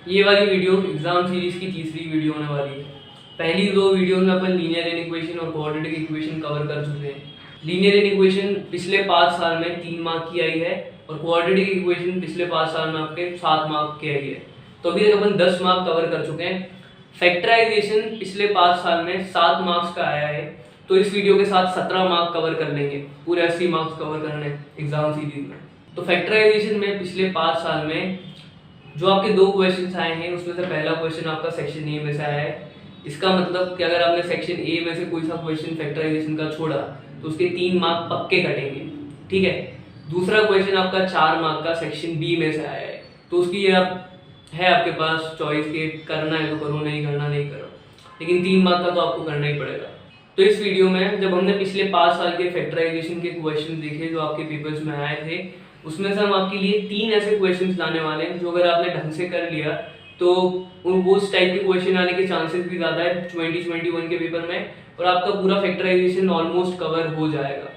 ये वाली video exam series की तीसरी वीडियो होने वाली है। पहली दो वीडियो में अपन लीनियर इक्वेशन और क्वाड्रेटिक इक्वेशन कवर कर चुके हैं। लीनियर इक्वेशन पिछले 5 साल में 3 मार्क की आई है और क्वाड्रेटिक इक्वेशन पिछले 5 साल में आपके 7 मार्क की आई है। तो अभी तक अपन 10 मार्क कवर कर चुके हैं। फैक्टराइजेशन पिछले 5 साल में 7 मार्क्स का आया है, तो इस वीडियो के साथ 17 मार्क कवर कर लेंगे। पूरे 80 मार्क्स कवर करने एग्जाम सीरीज में। तो फैक्टराइजेशन में पिछले 5 साल में जो आपके 2 क्वेश्चन आए हैं, उसमें से पहला क्वेश्चन आपका सेक्शन ए में से आया है। इसका मतलब कि अगर आपने सेक्शन ए में से कोई सा क्वेश्चन फैक्टराइजेशन का छोड़ा तो उसके 3 मार्क पक्के कटेंगे, ठीक है। दूसरा क्वेश्चन आपका 4 मार्क का सेक्शन बी में से आया है, तो उसकी है आपके पास चॉइस के करना है तो करो, नहीं करना नहीं करो, लेकिन 3 मार्क का तो आपको करना ही पड़ेगा। तो इस वीडियो में जब हमने पिछले 5 साल के फैक्टराइजेशन के क्वेश्चन देखे जो आपके पेपर्स में आए थे, उसमें से हम आपके लिए 3 ऐसे क्वेश्चंस लाने वाले हैं जो अगर आपने ढंग से कर लिया तो उस टाइप के क्वेश्चन आने के चांसेस भी ज़्यादा है 2021 के पेपर में, और आपका पूरा फैक्टराइजेशन ऑलमोस्ट कवर हो जाएगा।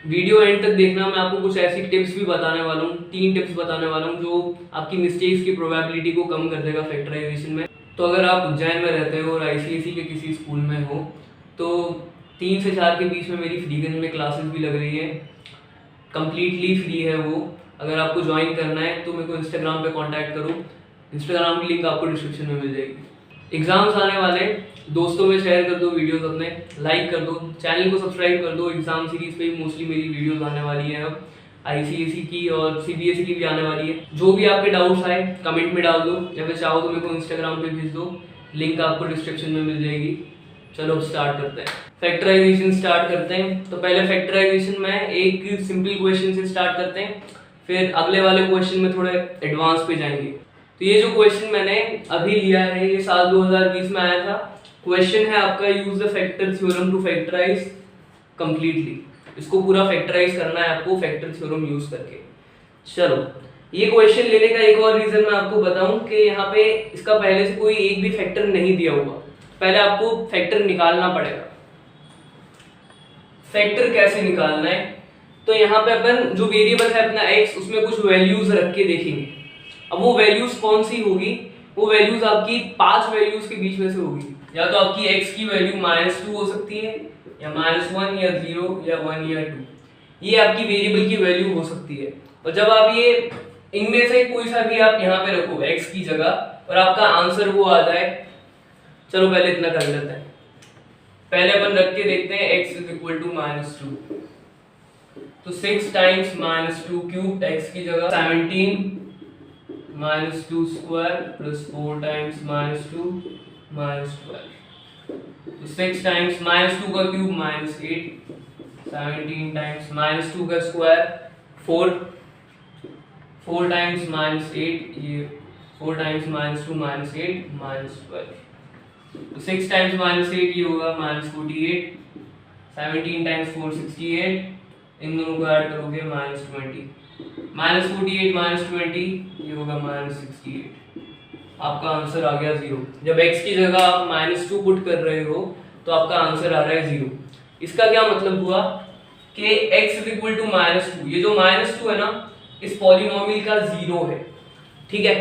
वीडियो एंड तक देखना, मैं आपको कुछ ऐसी टिप्स भी बताने वाला हूँ, 3 टिप्स बताने वाला हूँ जो आपकी मिस्टेक्स की प्रोबेबिलिटी को कम कर देगा फैक्टराइजेशन में। तो अगर आप उज्जैन में रहते हो और ICSE के किसी स्कूल में हो तो 3 से 4 के बीच में मेरी फ्रीगंज में क्लासेस भी लग रही है, कम्प्लीटली फ्री है वो। अगर आपको ज्वाइन करना है तो मेरे को इंस्टाग्राम पे कांटेक्ट करो, इंस्टाग्राम की लिंक आपको डिस्क्रिप्शन में मिल जाएगी। एग्जाम्स आने वाले, दोस्तों में शेयर कर दो वीडियोस अपने, लाइक कर दो, चैनल को सब्सक्राइब कर दो। एग्जाम सीरीज पे मोस्टली मेरी वीडियोस आने वाली है, अब ICSE की और CBSE की भी आने वाली है। जो भी आपके डाउट्स आए कमेंट में डाल दो, या फिर चाहो तो मेरे को इंस्टाग्राम पे भेज दो, लिंक आपको डिस्क्रिप्शन में मिल जाएगी। चलो अब स्टार्ट करते हैं, फैक्टराइजेशन स्टार्ट करते हैं। तो पहले फैक्टराइजेशन में एक सिंपल क्वेश्चन से स्टार्ट करते हैं, फिर अगले वाले क्वेश्चन में थोड़े एडवांस पे जाएंगे। तो ये जो क्वेश्चन मैंने अभी लिया है ये साल 2020 में आया था। क्वेश्चन है आपका, use the factor theorem to factorize completely. इसको पूरा फैक्टराइज करना है आपको फैक्टर थ्योरम यूज करके। चलो, ये क्वेश्चन लेने का एक और रीजन मैं आपको बताऊं कि यहाँ पे इसका पहले से कोई एक भी फैक्टर नहीं दिया हुआ, पहले आपको फैक्टर निकालना पड़ेगा। फैक्टर कैसे निकालना है, तो यहाँ पे अपन जो वेरिएबल है अपना x, उसमें कुछ वैल्यूज रख के देखेंगे। अब वो वैल्यूज कौन सी होगी, वो वैल्यूज आपकी 5 वैल्यूज के बीच में से होगी। या तो आपकी x की वैल्यू -2 हो सकती है, या -1 या 0 या 1 या 2, ये आपकी वेरिएबल की वैल्यू हो सकती है। और जब आप ये इनमें से कोई सा भी आप यहाँ पे रखो x की जगह और आपका आंसर वो आ जाए, चलो पहले इतना कर लेते हैं। पहले अपन रख के देखते हैं x = -2, तो 6 टाइम्स -2 क्यूब x की जगह 17 -2 स्क्वायर प्लस 4 टाइम्स -2 -12, तो 6 टाइम्स -2 का क्यूब -8, 17 टाइम्स -2 का स्क्वायर 4 टाइम्स -8, ये 4 टाइम्स -2 -8 -12, तो 6 टाइम्स -8 ये होगा -48, 17 टाइम्स 4 68, इन दोनों को ऐड करोगे -20, -48 -20 ये होगा -68। आपका आंसर आ गया 0। जब x की जगह आप -2 पुट कर रहे हो तो आपका आंसर आ रहा है 0। इसका क्या मतलब हुआ कि x = -2, ये जो -2 है ना, इस पॉलिनोमियल का 0 है, ठीक है।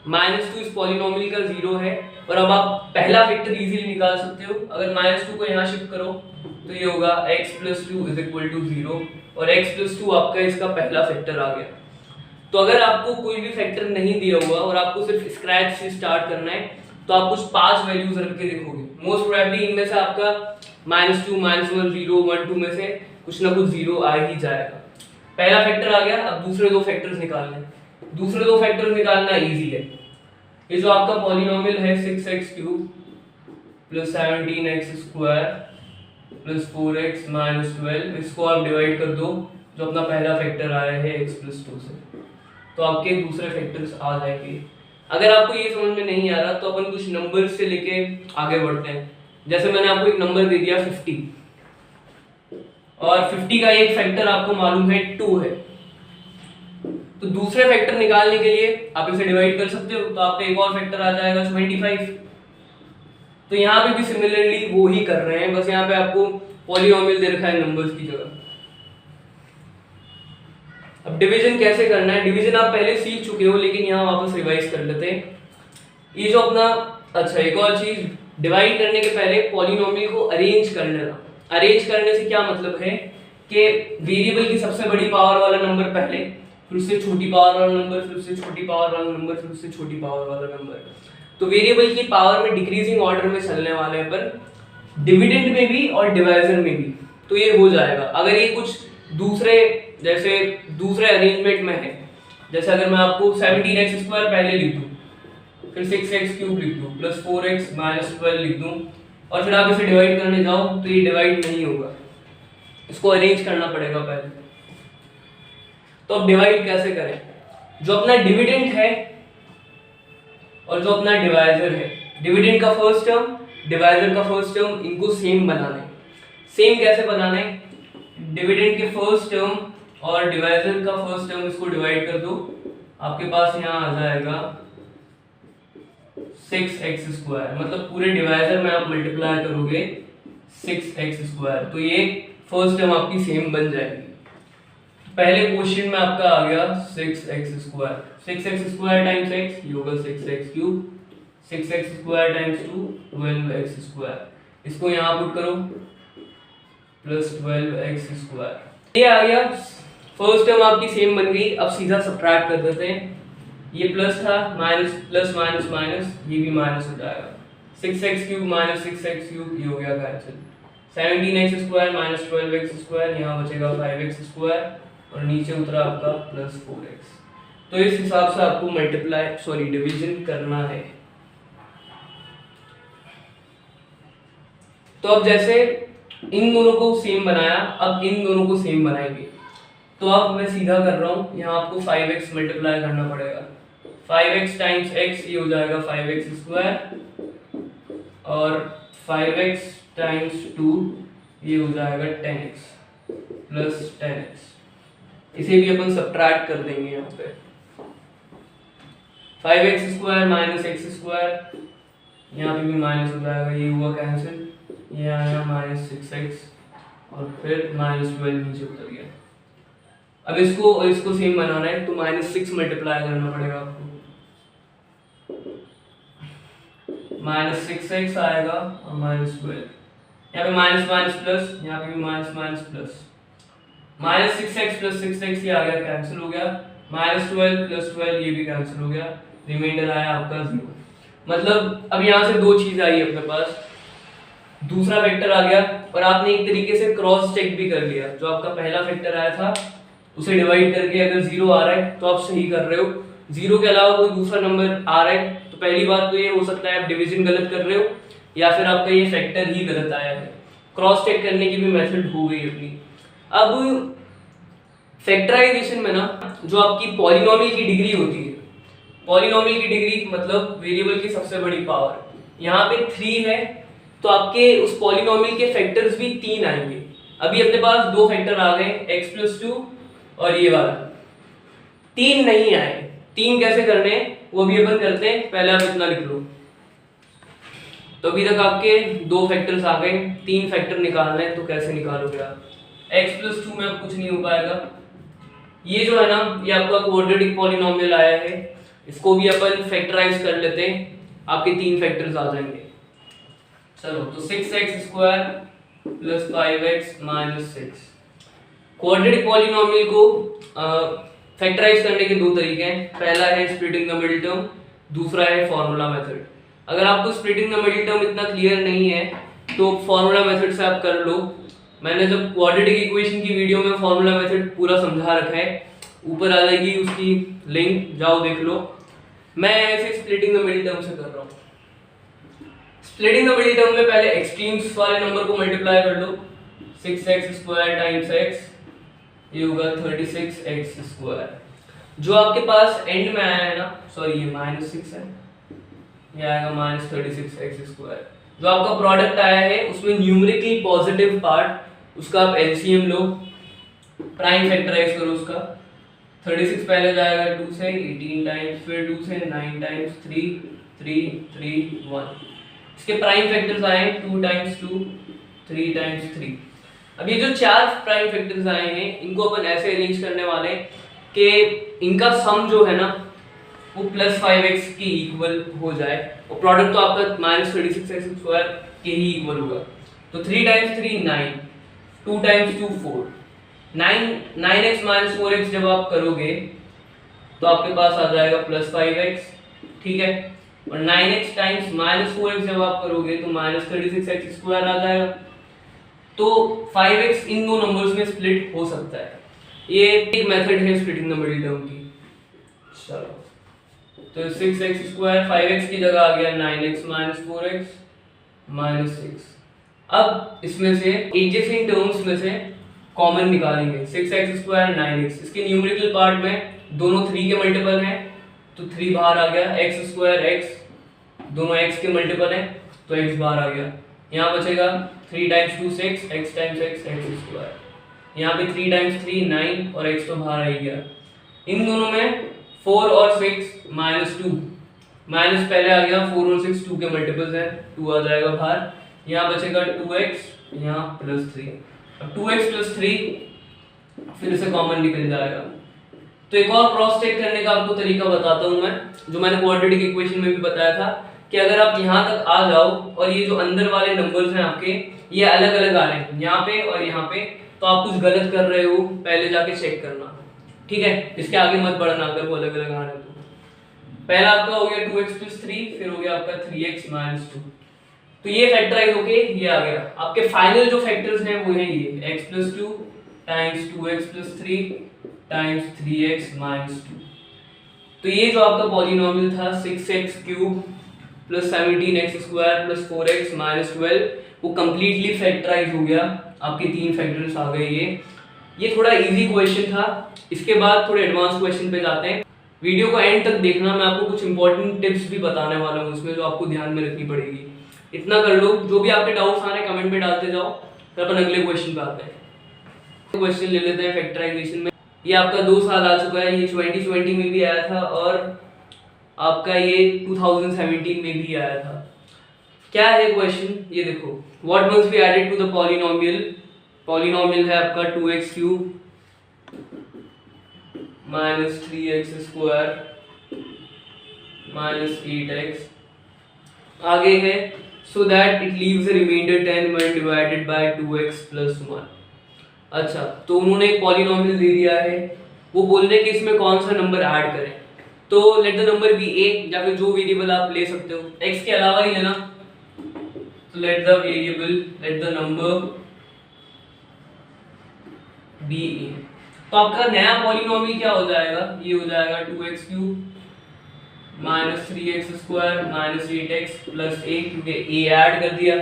-2 इस पॉलिनोमियल का 0 है। और अब आप पहला फैक्टर इजीली निकाल सकते हो। अगर -2 को यहाँ शिफ्ट करो तो ये होगा x + 2 = 0, और x + 2 आपका इसका पहला फैक्टर आ गया। तो अगर आपको कोई भी फैक्टर नहीं दिया हुआ और आपको सिर्फ स्क्रैच से स्टार्ट करना है तो आप कुछ 5 वैल्यूज रख के देखोगे, मोस्ट प्रोबेबली इनमें से आपका -2 -1 0 1 2 में से कुछ ना कुछ 0 आ ही जाएगा। पहला फैक्टर आ गया। अब दूसरे 2 फैक्टर्स निकालने हैं। दूसरे 2 फैक्टर्स निकालना इजी है। ये जो आपका पॉलिनोमियल है 6x³ + 17x² + 4x - 12, इसको आप डिवाइड कर दो, जो अपना पहला फैक्टर आया है x + 2 से, तो आपके दूसरे फैक्टर्स आ जाएंगे। अगर आपको ये समझ में नहीं आ रहा तो अपन कुछ नंबर्स से लेके आगे बढ़ते हैं। जैसे मैंने आपको एक नंबर दे दिया 50, और 50 का एक फैक्टर आपको मालूम है 2 है, तो दूसरे फैक्टर निकालने के लिए आप इसे डिवाइड कर सकते हो, तो आपका एक और फैक्टर आ जाएगा 25। तो यहाँ पे भी सिमिलरली वो ही कर रहे हैं, बस यहाँ पे आपको पॉलिनोमियल दे रखा है नंबर्स की जगह। अब डिवीजन कैसे करना है, डिवीजन आप पहले सीख चुके हो, लेकिन यहाँ वापस रिवाइज कर लेते हैं। ये जो अपना, अच्छा एक और चीज, डिवाइड करने के पहले पॉलिनोमियल को अरेंज कर लेना। अरेंज करने से क्या मतलब है कि वेरिएबल की सबसे बड़ी पावर वाला नंबर पहले, फिर उससे छोटी पावर वाला नंबर, फिर उससे छोटी पावर वाला नंबर, फिर उससे छोटी पावर वाला नंबर। तो वेरिएबल की पावर में डिक्रीजिंग ऑर्डर में चलने वाले हैं अपन, डिविडेंड में भी और डिवाइजर में भी। तो ये हो जाएगा। अगर ये कुछ दूसरे, जैसे दूसरे अरेंजमेंट में है, जैसे अगर मैं आपको 17x² पहले लिख दूं, फिर 6x³ लिख दूं, प्लस 4x - 12 लिख दूं, और फिर आप इसे डिवाइड करने जाओ तो ये डिवाइड नहीं होगा, इसको अरेंज करना पड़ेगा पहले। तो अब डिवाइड कैसे करें? जो अपना डिविडेंड है और जो अपना डिवाइजर है, डिविडेंड का फर्स्ट टर्म, डिवाइजर का फर्स्ट टर्म, इनको सेम बनाना है। सेम कैसे बनाना है? डिविडेंड के फर्स्ट टर्म और डिवाइजर का फर्स्ट टर्म, इसको डिवाइड कर दो, आपके पास यहाँ आ जाएगा 6x²। मतलब पूरे डिवाइजर में आप मल्टीप्लाई करोगे 6x², तो ये फर्स्ट टर्म आपकी सेम बन जाएगी। पहले क्वेश्चन में आपका आ गया 6x²। 6x² टाइम्स x, ये होगा 6x³। 6x² times 2 12x²। इसको यहाँ पुट करो, प्लस 12x²। ये आ गया, फर्स्ट टर्म आपकी सेम बन गई। अब सीधा सब्ट्रैक्ट कर देते हैं। ये प्लस था, माइनस प्लस माइनस माइनस, ये भी माइनस हो जाएगा। 6x³ - 6x³, ये हो गया कैंसिल। 17x² - 12x², यहाँ बचेगा 5x², और नीचे उतरा आपका प्लस 4x। तो इस हिसाब से आपको डिवीजन करना है। तो अब जैसे इन दोनों को सेम बनाया, अब इन दोनों को सेम बनाएंगे। तो अब मैं सीधा कर रहा हूं, यहाँ आपको 5x मल्टीप्लाई करना पड़ेगा। 5x टाइम्स x, ये हो जाएगा 5x², और 5x टाइम्स 2, ये हो जाएगा 10x प्लस 10x। इसे भी अपन सब्ट्रैक्ट कर देंगे यहाँ पे। 5x² - x², यहाँ पे भी माइनस हो जाएगा, ये हुआ कैंसिल, ये आया -6x, और फिर -12 नीचे उतर गया। अब इसको सेम बनाना है, तो -6 मल्टीप्लाई करना पड़ेगा आपको। -6x आएगा और -12, यहाँ पे माइनस माइनस प्लस, यहाँ पे भी minus minus plus, -6x + 6x, ये आ गया, कैंसिल हो गया। -12 + 12, ये भी कैंसिल हो गया। रिमाइंडर आया आपका 0। मतलब अब यहाँ से दो चीज आई अपने पास, दूसरा वेक्टर आ गया, और आपने एक तरीके से क्रॉस चेक भी कर लिया। जो आपका पहला वेक्टर आया था उसे डिवाइड करके अगर 0 आ रहा है तो आप सही कर रहे हो। 0 के अलावा कोई दूसरा नंबर आ रहा है तो पहली बात तो ये हो सकता है आप डिवीजन गलत कर रहे हो, या फिर आपका ये फैक्टर ही गलत आया है। क्रॉस चेक करने की भी मेथड हो गई अपनी। अब फैक्टराइजेशन में ना, जो आपकी पॉलिनोमियल की डिग्री होती है, पॉलिनोमियल की डिग्री मतलब वेरिएबल की सबसे बड़ी पावर, यहाँ पे 3 है, तो आपके उस पॉलिनोमियल के फैक्टर्स भी 3 आएंगे। अभी अपने पास दो फैक्टर आ गए, x + 2 और ये वाला, 3 नहीं आए। 3 कैसे करने हैं वो भी अपन करते हैं, पहले आप इतना लिख लो। तो अभी तक आपके दो फैक्टर्स आ गए, 3 फैक्टर निकालने हैं, तो कैसे निकालोगे आप? x + 2 में अब कुछ नहीं हो पाएगा। ये जो है ना, ये आपका क्वाड्रेटिक पॉलिनोमियल आया है, इसको भी अपन फैक्टराइज कर लेते हैं, आपके 3 फैक्टर्स आ जाएंगे। चलो, तो 6x² + 5x - 6। क्वाड्रेटिक पॉलिनोमियल को फैक्टराइज करने के दो तरीके हैं। पहला है स्प्लिटिंग द मिडिल टर्म, दूसरा है फॉर्मूला मेथड। अगर आपको स्प्लिटिंग द मिडिल टर्म इतना क्लियर नहीं है तो फॉर्मूला मेथड से आप कर लो। मैंने जब क्वाड्रेटिक इक्वेशन की वीडियो में फॉर्मूला मेथड पूरा समझा रखा है, ऊपर आ जाएगी उसकी लिंक, जाओ देख लो। मैं ऐसे स्प्लिटिंग द मिडिल टर्म से कर रहा हूँ। स्प्लिटिंग द मिडिल टर्म में पहले एक्सट्रीम्स वाले नंबर को मल्टीप्लाई कर लो। 6x² टाइम्स x, ये होगा 36x²। जो आपके पास एंड में आया है ना, सॉरी ये -6 है, ये आएगा -36x²। जो आपका प्रोडक्ट आया है उसमें न्यूमेरिकली पॉजिटिव पार्ट, उसका आप एलसीएम लो, प्राइम फैक्टराइज करो उसका। 36 पहले जाएगा 2 से, 18 टाइम्स, फिर 2 से 9 टाइम्स, 3 3 3 1। इसके प्राइम फैक्टर्स आए 2 टाइम्स 2, 3 टाइम्स 3। अब ये जो 4 प्राइम फैक्टर्स आए हैं, इनको अपन ऐसे अरेंज करने वाले हैं कि इनका सम जो है ना वो +5x के इक्वल हो जाए, और प्रोडक्ट तो आपका -36x² के ही इक्वल होगा। तो 3 × 3 9, 2 × 2 4, 9x - 4x जब आप करोगे तो आपके पास आ जाएगा +5x, ठीक है। और 9x टाइम्स -4x जब आप करोगे तो -36x² आ जाएगा। तो 5x इन दो नंबर्स में स्प्लिट हो सकता है, ये एक मेथड है स्प्लिटिंग द मिडिल टर्म की। चलो, तो 6x² 5x की जगह आ गया 9x - 4x -6। अब इसमें से एडजेसेंट टर्म्स में से कॉमन निकालेंगे। 6x² 9x, इसके न्यूमेरिकल पार्ट में दोनों 3 के मल्टीपल हैं तो 3 बाहर आ गया। x² x, दोनों x के मल्टीपल हैं तो x बाहर आ गया। यहाँ बचेगा 3 × 2 6, x × x x²। यहाँ पे 3 × 3 9 और x तो बाहर आ ही गया। इन दोनों में 4 और 6 -2, माइनस पहले आ गया, 4 और 6 2 के मल्टीपल्स हैं, 2 आ जाएगा बाहर। यहाँ बचेगा 2x, यहाँ +3। अब 2x + 3 फिर से कॉमन निकल जाएगा। तो एक और क्रॉस चेक करने का आपको तरीका बताता हूँ मैं, जो मैंने क्वाड्रेटिक इक्वेशन में भी बताया था कि अगर आप यहाँ तक आ जाओ और ये जो अंदर वाले नंबर्स हैं आपके ये अलग अलग आ रहे हैं यहाँ पे और यहाँ पे, तो आप कुछ गलत कर रहे हो, पहले जाके चेक करना, ठीक है। इसके आगे मत बढ़ना अगर वो अलग अलग आ रहे हैं तो। पहला आपका हो गया 2x + 3, फिर हो गया आपका 3x - 2। तो ये फैक्टराइज होके ये आ गया। आपके फाइनल जो फैक्टर्स हैं वो हैं ये x + 2 times 2x + 3 times 3x - 2। तो ये जो आपका पॉलिनोमियल था 6x³ + 17x² + 4x - 12, वो कंप्लीटली फैक्टराइज हो गया। आपके 3 फैक्टर्स आ गए। ये थोड़ा इजी क्वेश्चन था। इसके बाद थोड़े एडवांस क्वेश्चन पे जाते हैं। वीडियो को एंड तक देखना, मैं आपको कुछ इंपॉर्टेंट टिप्स भी बताने वाला हूँ उसमें, जो आपको ध्यान में रखनी पड़ेगी। इतना कर लो, जो भी आपके डाउट्स आ रहे हैं कमेंट में डालते जाओ, फिर अपन अगले क्वेश्चन पे आते हैं। क्वेश्चन ले लेते हैं फैक्टराइजेशन में। ये आपका 2 साल आ चुका है, ये 2020 में भी आया था और आपका ये 2017 में भी आया था। क्या है क्वेश्चन, ये देखो। What must be added to the polynomial, polynomial है आपका 2x³ - 3x² - 8x। आगे है so that it leaves a remainder 10 when divided by 2x + 1। अच्छा, तो उन्होंने एक पॉलिनोमियल दे दिया है, वो बोल रहे हैं कि इसमें कौन सा नंबर ऐड करें। तो let the number be a, या फिर जो वेरिएबल आप ले सकते हो, x के अलावा ही लेना। तो let the number be a। तो आपका नया पॉलिनोमियल क्या हो जाएगा, ये हो जाएगा 2x³ - 3x² - 8x + a, क्योंकि a ऐड कर दिया।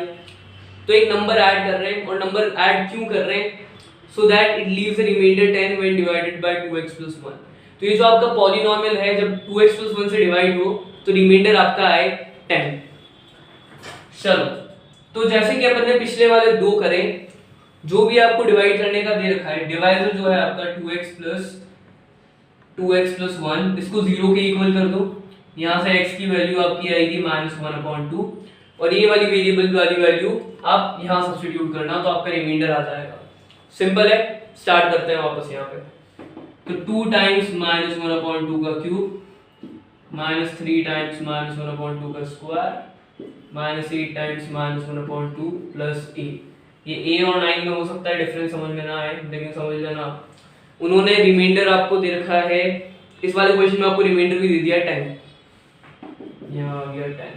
तो एक नंबर ऐड कर रहे हैं, और नंबर ऐड क्यों कर रहे हैं, so that it leaves a remainder 10 when divided by 2x + 1। तो ये जो आपका पॉलिनोमियल है, जब 2x + 1 से डिवाइड हो तो रिमाइंडर आपका आए 10। चलो, तो जैसे कि अपन ने पिछले वाले 2 करें, जो भी आपको डिवाइड करने का दे रखा है, डिवाइजर जो है आपका 2x + 1, इसको 0 के इक्वल कर दो। यहाँ से x की वैल्यू आपकी आएगी -1/2, और ये वाली वेरिएबल वाली वैल्यू आप यहाँ सब्स्टिट्यूट करना, तो आपका रिमाइंडर आ जाएगा। सिंपल है। स्टार्ट करते हैं वापस यहाँ पे। तो 2 टाइम्स -1/2 का क्यूब, -3 टाइम्स -1/2 का स्क्वायर, -8 टाइम्स -1/2 प्लस a। ये a और 9 में हो सकता है डिफरेंस समझ में ना आए, लेकिन समझ लेना। उन्होंने रिमाइंडर आपको दे रखा है, इस वाले क्वेश्चन में आपको रिमाइंडर भी दे दिया 10, यहाँ आ गया 10।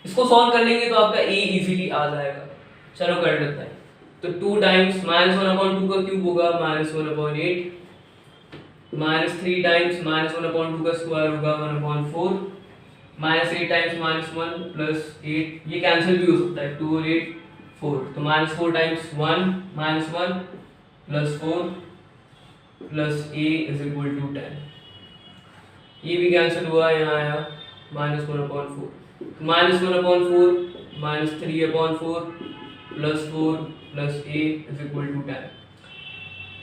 इसको सॉल्व कर लेंगे तो आपका a इजीली आ जाएगा। चलो कर लेते हैं। तो 2 टाइम्स -1/2 का क्यूब होगा -1/8, -3 टाइम्स -1/2 का स्क्वायर होगा 1/4, -8 टाइम्स -1 प्लस 8, ये कैंसिल भी हो सकता है, 2 और 8 4, तो -4 टाइम्स 1 -1 प्लस 4 प्लस a = 10। ये भी कैंसिल हुआ, यहाँ आया -1/4, तो -1/4 -3/4 प्लस 4 प्लस a = 10।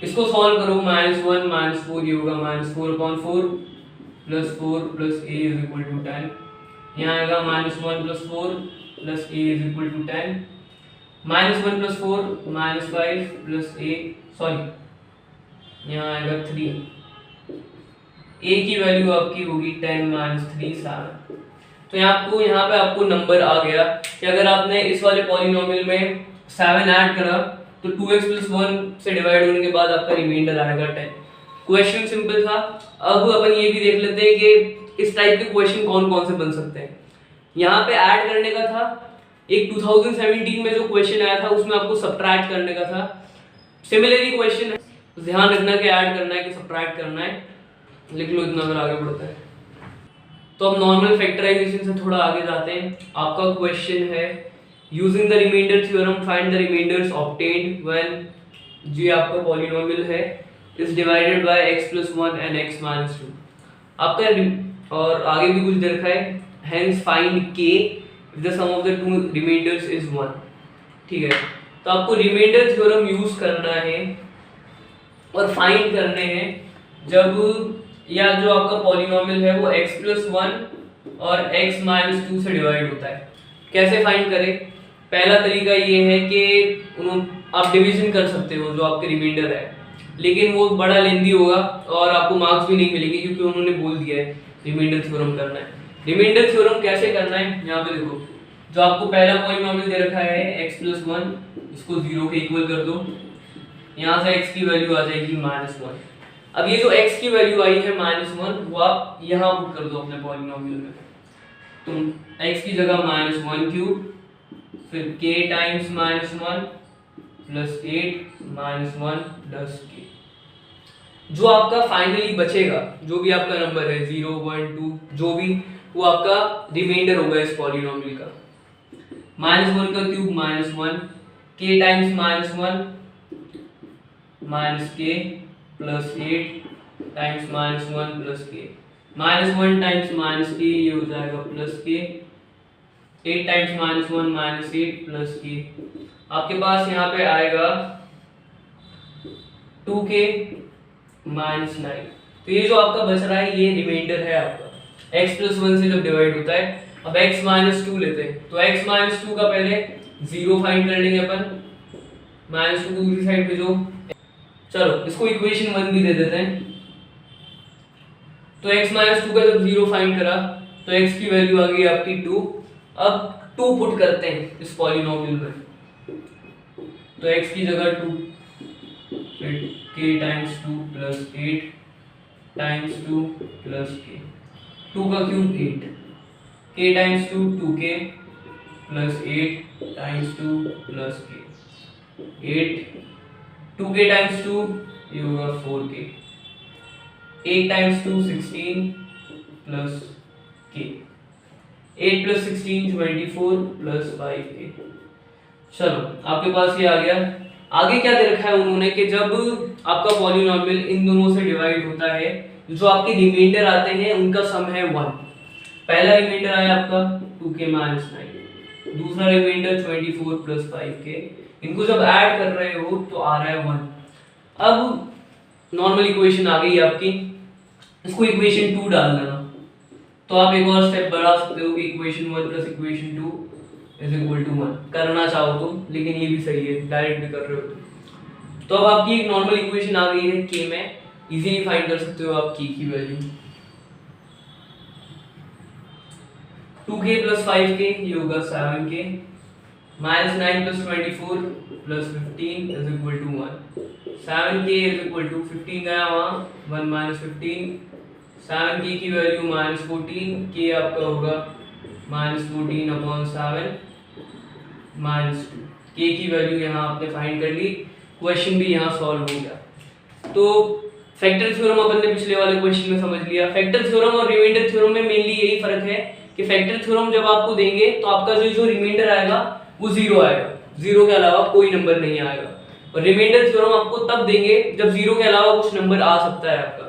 इसको सॉल्व करो, -1 -4, ये होगा -4/4 प्लस 4 प्लस a = 10। यहाँ आएगा -1 + 4 plus a = 10, -1 + 4 -5 plus a, sorry यहाँ आएगा 3 ए की वैल्यू आपकी होगी 10-3 7। तो यहाँ पे आपको नंबर आ गया कि अगर आपने इस वाले पॉलिनोमियल में 7 ऐड करा तो 2x + 1 से डिवाइड होने के बाद आपका रिमाइंडर आएगा 10। क्वेश्चन सिंपल था। अब अपन ये भी देख लेते हैं कि इस टाइप के क्वेश्चन कौन कौन से बन सकते हैं। यहाँ पे ऐड करने का था, एक 2017 में जो क्वेश्चन आया था उसमें आपको सब्ट्रैक्ट करने का था। सिमिलरली क्वेश्चन है, ध्यान रखना कि ऐड करना है कि सब्ट्रैक्ट करना है। लिख लो इतना अगर आगे बढ़ता है। तो अब नॉर्मल फैक्टराइजेशन से थोड़ा आगे जाते हैं। आपका क्वेश्चन है using the remainder theorem find the remainders obtained when जी आपका पॉलिनोमियल है is divided by x + 1 and x - 2। आपका और आगे भी कुछ दे रखा है, hence find k if the sum of the two remainders is 1। ठीक है, तो आपको रिमाइंडर थ्योरम यूज करना है और फाइंड करने हैं जब या जो आपका पॉलिनोमियल है वो x + 1 और x - 2 से डिवाइड होता है। कैसे फाइंड करें? पहला तरीका ये है कि आप डिवीजन कर सकते हो जो आपके रिमाइंडर है, लेकिन वो बड़ा लेंदी होगा और आपको मार्क्स भी नहीं मिलेंगे क्योंकि उन्होंने बोल दिया है रिमाइंडर थ्योरम करना है। रिमाइंडर थ्योरम कैसे करना है, यहाँ पे देखो, जो आपको पहला पॉलिनोमियल दे रखा है x + 1, इसको 0 के इक्वल कर दो। यहाँ से x की वैल्यू आ जाएगी -1। अब ये जो x की वैल्यू आई है -1 वो आप यहाँ पुट कर दो अपने पॉलिनोमियल में। तुम x की जगह -1³ फिर k times -1 plus 8 -1 plus k। जो आपका फाइनली बचेगा, जो भी आपका नंबर है 0 1 2 जो भी, वो आपका रिमाइंडर होगा इस पॉलिनोमियल का। -1 का cube -1, k times -1 -k plus 8 times -1 plus k। -1 times -k ये हो जाएगा plus k। 8 times -1 -8 plus k। आपके पास यहाँ पे आएगा 2k -9। तो ये जो आपका बच रहा है ये रिमाइंडर है आपका x + 1 से जब डिवाइड होता है। अब x - 2 लेते हैं, तो x - 2 का पहले 0 फाइंड कर लेंगे अपन, -2 को दूसरी साइड भेजो। चलो इसको इक्वेशन 1 भी दे देते हैं। तो x - 2 का जब 0 फाइंड करा तो x की वैल्यू आ गई आपकी 2। अब 2 पुट करते हैं इस पॉलिनोमियल में, तो x की जगह 2 फिर k times 2 plus 8 times 2 plus k। 2 का cube 8, k times 2 2k plus 8 times 2 plus k। 8 2k times 2 ये होगा 4k। 8 times 2 16 plus k। 8 + 16 24 plus 5k। चलो आपके पास ये आ गया। आगे क्या दे रखा है उन्होंने कि जब आपका पॉलिनोमियल इन दोनों से डिवाइड होता है, जो आपके रिमाइंडर आते हैं उनका सम है 1। पहला रिमाइंडर आया आपका 2k - 9, दूसरा रिमाइंडर 24 प्लस 5k। इनको जब ऐड कर रहे हो तो आ रहा है 1। अब नॉर्मल इक्वेशन आ गई आपकी, इसको इक्वेशन 2 डाल देना। तो आप एक और स्टेप बढ़ा सकते हो कि equation 1 plus equation 2 is equal to 1 करना चाहो तो, लेकिन ये भी सही है, डायरेक्ट भी कर रहे हो। तो अब आपकी एक नॉर्मल इक्वेशन आ गई है k में, इजीली फाइंड कर सकते हो आप k की वैल्यू। 2k + 5k ये होगा 7k, -9 + 24 + 15 is equal to 1। 7k is equal to 15 गया वहाँ 1 - 15, 7k की वैल्यू -14, k आपका होगा -14/7 -2। k की वैल्यू यहाँ आपने फाइंड कर ली, क्वेश्चन भी यहाँ सॉल्व हो गया। तो फैक्टर थ्योरम अपन ने पिछले वाले क्वेश्चन में समझ लिया। फैक्टर थ्योरम और रिमाइंडर थ्योरम में मेनली यही फर्क है कि फैक्टर थ्योरम जब आपको देंगे तो आपका जो रिमाइंडर आएगा वो 0 आएगा, 0 के अलावा कोई नंबर नहीं आएगा। और रिमाइंडर थ्योरम आपको तब देंगे जब 0 के अलावा कुछ नंबर आ सकता है आपका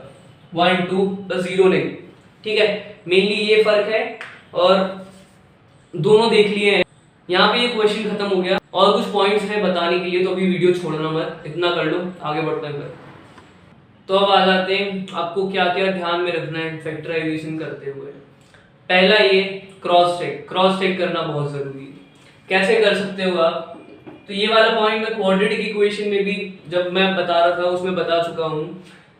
1 2 बस 0 नहीं। ठीक है, मेनली ये फर्क है और दोनों देख लिए हैं। यहाँ पे ये क्वेश्चन खत्म हो गया और कुछ पॉइंट्स हैं बताने के लिए, तो अभी वीडियो छोड़ना मत, इतना कर लो, आगे बढ़ते हैं फिर। तो अब आ जाते हैं आपको क्या क्या ध्यान में रखना है फैक्टराइजेशन करते हुए। पहला ये क्रॉस चेक करना बहुत जरूरी है। कैसे कर सकते हो आप? तो ये वाला पॉइंट मैं क्वाड्रेटिक इक्वेशन में भी जब मैं बता रहा था उसमें बता चुका हूँ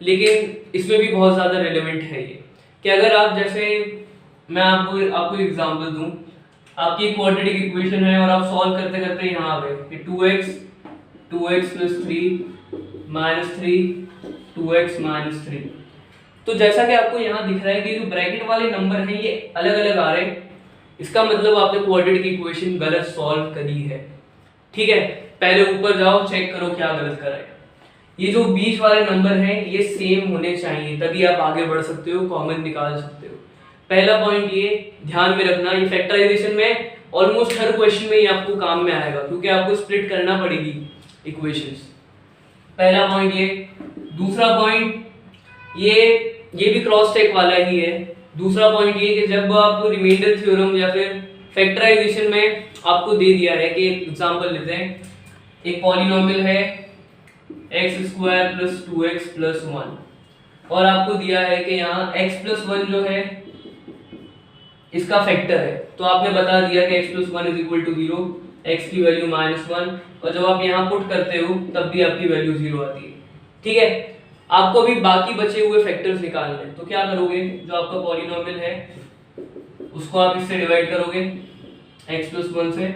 लेकिन इसमें भी बहुत ज़्यादा रिलेवेंट है ये कि अगर आप जैसे मैं आपको एग्जांपल दूं, आपकी क्वाड्रेटिक इक्वेशन है और आप सॉल्व करते करते यहाँ आ गए कि 2x plus 3 minus 3 2x minus 3। तो जैसा कि आपको यहाँ दिख रहा है कि जो ब्रैकेट वाले नंबर हैं ये अलग अलग आ रहे हैं, इसका मतलब आपने क्वाड्रेटिक इक्वेशन गलत सॉल्व करी है। ठीक है, पहले ऊपर जाओ, चेक करो क्या गलत करा है। ये जो बीच वाले नंबर हैं ये सेम होने चाहिए, तभी आप आगे बढ़ सकते हो, कॉमन निकाल सकते हो। पहला पॉइंट ये ध्यान में रखना, ये फैक्टराइजेशन में ऑलमोस्ट हर क्वेश्चन में ये आपको काम में आएगा, क्योंकि आपको स्प्लिट करना पड़ेगी इक्वेशंस। पहला पॉइंट ये। दूसरा पॉइंट ये भी क्रॉस चेक वाला ही है। दूसरा पॉइंट ये कि जब आप रिमाइंडर थ्योरम या फिर फैक्टराइजेशन में आपको दे दिया है कि एग्जांपल लेते हैं, एक पॉलिनोमियल है x² + 2x + 1 और आपको दिया है कि यहाँ x + 1 जो है इसका फैक्टर है, तो आपने बता दिया कि x + 1 = 0, x की वैल्यू -1, और जब आप यहाँ पुट करते हो तब भी आपकी वैल्यू 0 आती है। ठीक है, आपको अभी बाकी बचे हुए फैक्टर्स निकालने हैं, तो क्या करोगे, जो आपका पॉलिनोमियल है उसको आप इससे डिवाइड करोगे x + 1 से,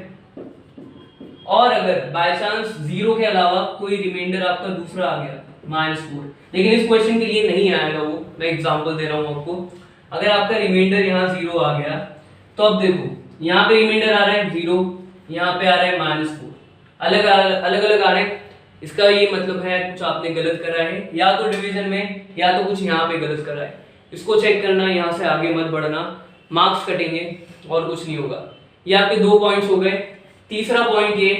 और अगर बाय चांस 0 के अलावा कोई रिमाइंडर आपका दूसरा आ गया -4, लेकिन इस क्वेश्चन के लिए नहीं आएगा वो, मैं एग्जांपल दे रहा हूँ आपको। अगर आपका रिमाइंडर यहाँ 0 आ गया तो अब देखो यहाँ पे रिमाइंडर आ रहा है 0, यहाँ पे आ रहा है -4, अलग अलग आ रहे हैं। इसका ये मतलब है कुछ आपने गलत करा है, या तो डिवीजन में या तो कुछ यहाँ पे गलत करा है। इसको चेक करना, यहाँ से आगे मत बढ़ना, मार्क्स कटेंगे और कुछ नहीं होगा। ये आपके 2 पॉइंट्स हो गए। तीसरा पॉइंट ये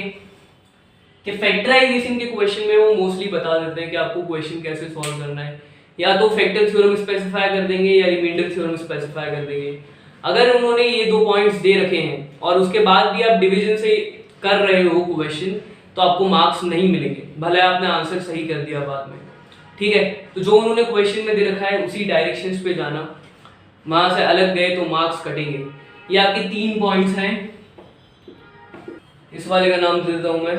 कि फैक्टराइजेशन के क्वेश्चन में वो मोस्टली बता देते हैं कि आपको क्वेश्चन कैसे सॉल्व करना है, या तो फैक्टर थ्योरम स्पेसिफाई कर देंगे या रिमाइंडर थ्योरम स्पेसिफाई कर देंगे। अगर उन्होंने ये 2 पॉइंट्स दे रखे हैं और उसके बाद भी आप डिवीजन से कर रहे हो क्वेश्चन, तो आपको मार्क्स नहीं मिलेंगे, भले आपने आंसर सही कर दिया बाद में। ठीक है, तो जो उन्होंने क्वेश्चन में दे रखा है उसी डायरेक्शंस पे जाना, वहां से अलग गए तो मार्क्स कटेंगे। ये आपके 3 पॉइंट्स हैं। इस वाले का नाम दे देता हूं मैं,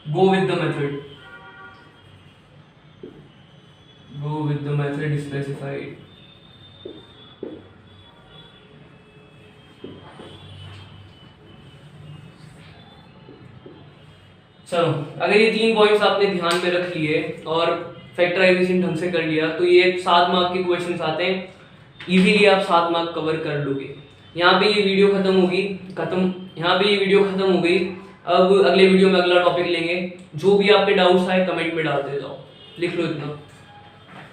go with the method. Go with the method specified. चलो, अगर ये 3 पॉइंट्स आपने ध्यान में रख लिए और फैक्टराइजेशन ढंग से कर लिया तो ये 7 मार्क के क्वेश्चंस आते हैं, इजीली आप 7 मार्क कवर कर लोगे। यहाँ पे ये वीडियो खत्म हो गई। अब अगले वीडियो में अगला टॉपिक लेंगे। जो भी आपके डाउट्स आए कमेंट में डालते जाओ, लिख लो इतना।